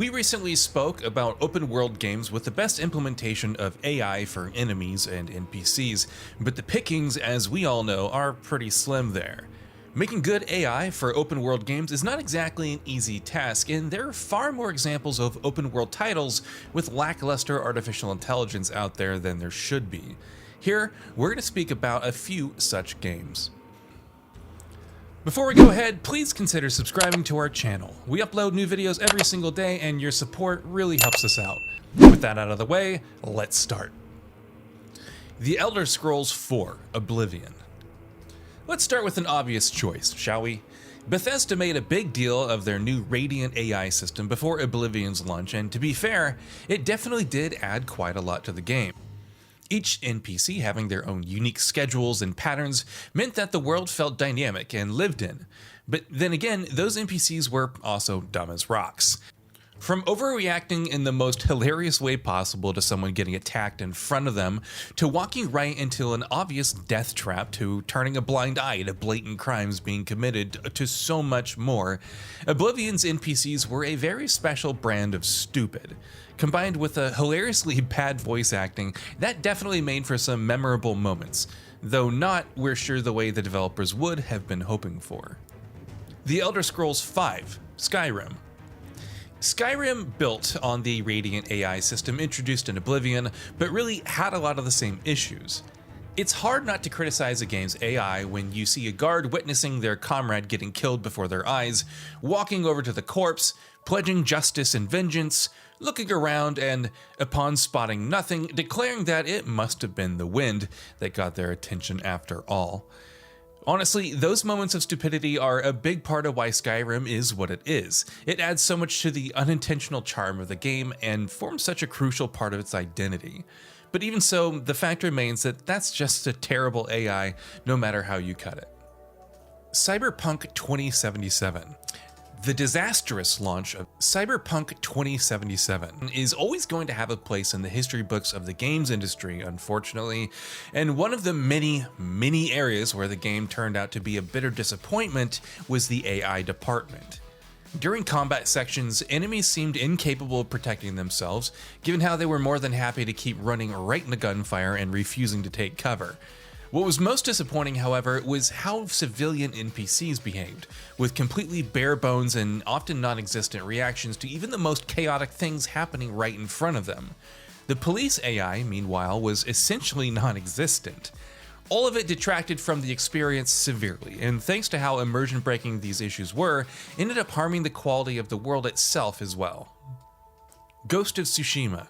We recently spoke about open world games with the best implementation of AI for enemies and NPCs, but the pickings, as we all know, are pretty slim there. Making good AI for open world games is not exactly an easy task, and there are far more examples of open world titles with lackluster artificial intelligence out there than there should be. Here, we're going to speak about a few such games. Before we go ahead, please consider subscribing to our channel. We upload new videos every single day and your support really helps us out. With that out of the way, let's start. The Elder Scrolls 4: Oblivion. Let's start with an obvious choice, shall we? Bethesda made a big deal of their new Radiant AI system before Oblivion's launch, and to be fair, it definitely did add quite a lot to the game. Each NPC having their own unique schedules and patterns meant that the world felt dynamic and lived in. But then again, those NPCs were also dumb as rocks. From overreacting in the most hilarious way possible to someone getting attacked in front of them, to walking right into an obvious death trap, to turning a blind eye to blatant crimes being committed, to so much more, Oblivion's NPCs were a very special brand of stupid. Combined with a hilariously bad voice acting, that definitely made for some memorable moments, though not, we're sure, the way the developers would have been hoping for. The Elder Scrolls 5: Skyrim. Skyrim built on the Radiant AI system introduced in Oblivion, but really had a lot of the same issues. It's hard not to criticize a game's AI when you see a guard witnessing their comrade getting killed before their eyes, walking over to the corpse, pledging justice and vengeance, looking around, and, upon spotting nothing, declaring that it must have been the wind that got their attention after all. Honestly, those moments of stupidity are a big part of why Skyrim is what it is. It adds so much to the unintentional charm of the game and forms such a crucial part of its identity. But even so, the fact remains that that's just a terrible AI no matter how you cut it. CYBERPUNK 2077. The disastrous launch of CYBERPUNK 2077 is always going to have a place in the history books of the games industry, unfortunately, and one of the many areas where the game turned out to be a bitter disappointment was the AI department. During combat sections, enemies seemed incapable of protecting themselves, given how they were more than happy to keep running right into gunfire and refusing to take cover. What was most disappointing, however, was how civilian NPCs behaved, with completely bare bones and often non-existent reactions to even the most chaotic things happening right in front of them. The police AI, meanwhile, was essentially non-existent. All of it detracted from the experience severely, and thanks to how immersion-breaking these issues were, ended up harming the quality of the world itself as well. Ghost of Tsushima.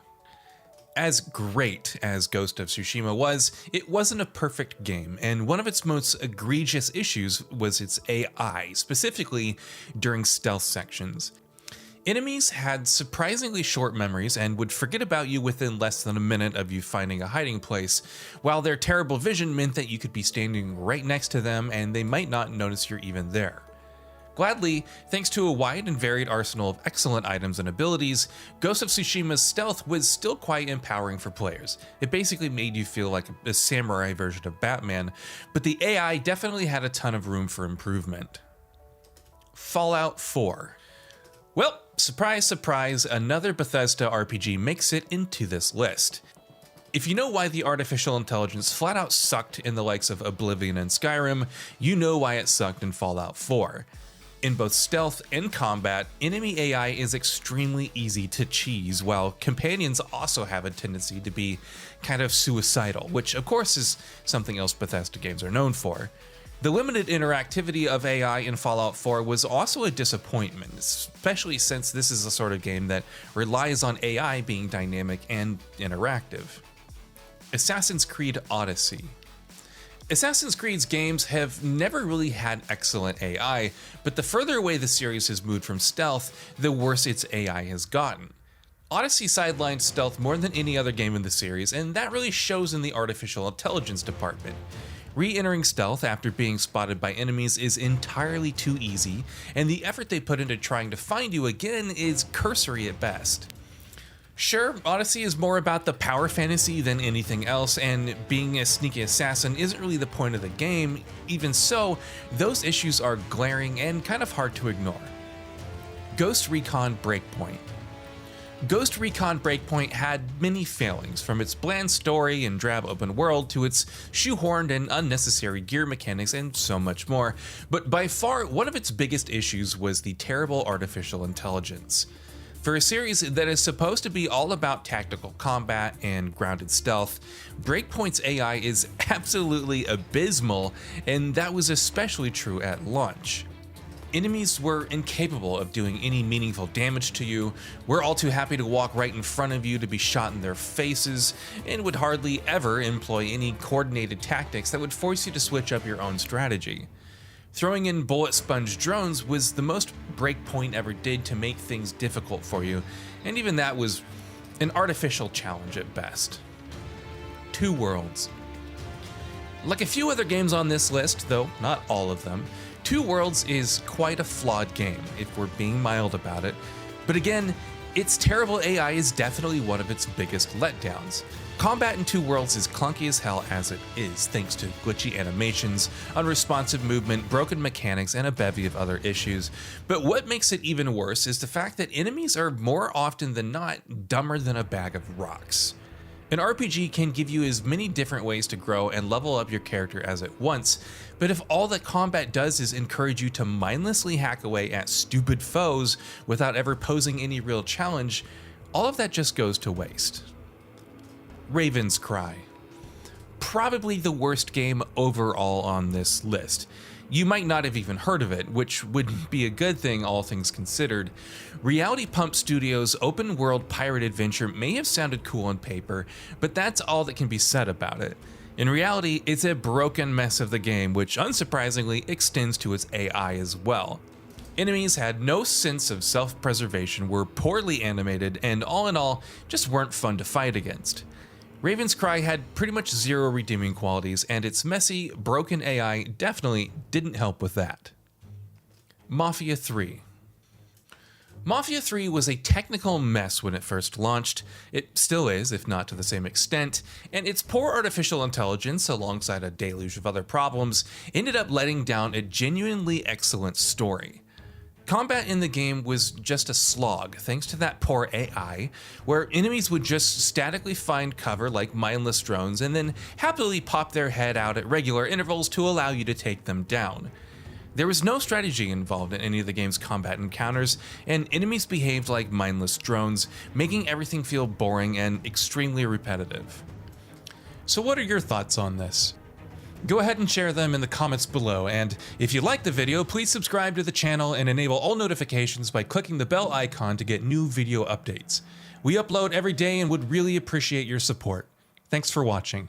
As great as Ghost of Tsushima was, it wasn't a perfect game, and one of its most egregious issues was its AI, specifically during stealth sections. Enemies had surprisingly short memories and would forget about you within less than a minute of you finding a hiding place, while their terrible vision meant that you could be standing right next to them and they might not notice you're even there. Gladly, thanks to a wide and varied arsenal of excellent items and abilities, Ghost of Tsushima's stealth was still quite empowering for players. It basically made you feel like a samurai version of Batman, but the AI definitely had a ton of room for improvement. Fallout 4. Well, surprise, surprise, another Bethesda RPG makes it into this list. If you know why the artificial intelligence flat out sucked in the likes of Oblivion and Skyrim, you know why it sucked in Fallout 4. In both stealth and combat, enemy AI is extremely easy to cheese, while companions also have a tendency to be kind of suicidal, which of course is something else Bethesda games are known for. The limited interactivity of AI in Fallout 4 was also a disappointment, especially since this is a sort of game that relies on AI being dynamic and interactive. Assassin's Creed Odyssey. Assassin's Creed's games have never really had excellent AI, but the further away the series has moved from stealth, the worse its AI has gotten. Odyssey sidelined stealth more than any other game in the series, and that really shows in the artificial intelligence department. Re-entering stealth after being spotted by enemies is entirely too easy, and the effort they put into trying to find you again is cursory at best. Sure, Odyssey is more about the power fantasy than anything else, and being a sneaky assassin isn't really the point of the game. Even so, those issues are glaring and kind of hard to ignore. Ghost Recon Breakpoint. Ghost Recon Breakpoint had many failings, from its bland story and drab open world to its shoehorned and unnecessary gear mechanics and so much more, but by far one of its biggest issues was the terrible artificial intelligence. For a series that is supposed to be all about tactical combat and grounded stealth, Breakpoint's AI is absolutely abysmal, and that was especially true at launch. Enemies were incapable of doing any meaningful damage to you, were all too happy to walk right in front of you to be shot in their faces, and would hardly ever employ any coordinated tactics that would force you to switch up your own strategy. Throwing in bullet sponge drones was the most Breakpoint ever did to make things difficult for you, and even that was an artificial challenge at best. Two Worlds. Like a few other games on this list, though not all of them, Two Worlds is quite a flawed game, if we're being mild about it, but again, its terrible AI is definitely one of its biggest letdowns. Combat in Two Worlds is clunky as hell as it is, thanks to glitchy animations, unresponsive movement, broken mechanics, and a bevy of other issues. But what makes it even worse is the fact that enemies are more often than not dumber than a bag of rocks. An RPG can give you as many different ways to grow and level up your character as it wants, but if all that combat does is encourage you to mindlessly hack away at stupid foes without ever posing any real challenge, all of that just goes to waste. Raven's Cry. Probably the worst game overall on this list. You might not have even heard of it, which would be a good thing, all things considered. Reality Pump Studios' open-world pirate adventure may have sounded cool on paper, but that's all that can be said about it. In reality, it's a broken mess of the game, which unsurprisingly extends to its AI as well. Enemies had no sense of self-preservation, were poorly animated, and all in all, just weren't fun to fight against. Raven's Cry had pretty much zero redeeming qualities, and its messy, broken AI definitely didn't help with that. Mafia 3. Mafia 3 was a technical mess when it first launched. It still is, if not to the same extent, and its poor artificial intelligence, alongside a deluge of other problems, ended up letting down a genuinely excellent story. Combat in the game was just a slog, thanks to that poor AI, where enemies would just statically find cover like mindless drones and then happily pop their head out at regular intervals to allow you to take them down. There was no strategy involved in any of the game's combat encounters, and enemies behaved like mindless drones, making everything feel boring and extremely repetitive. So what are your thoughts on this? Go ahead and share them in the comments below, and if you liked the video, please subscribe to the channel and enable all notifications by clicking the bell icon to get new video updates. We upload every day and would really appreciate your support. Thanks for watching.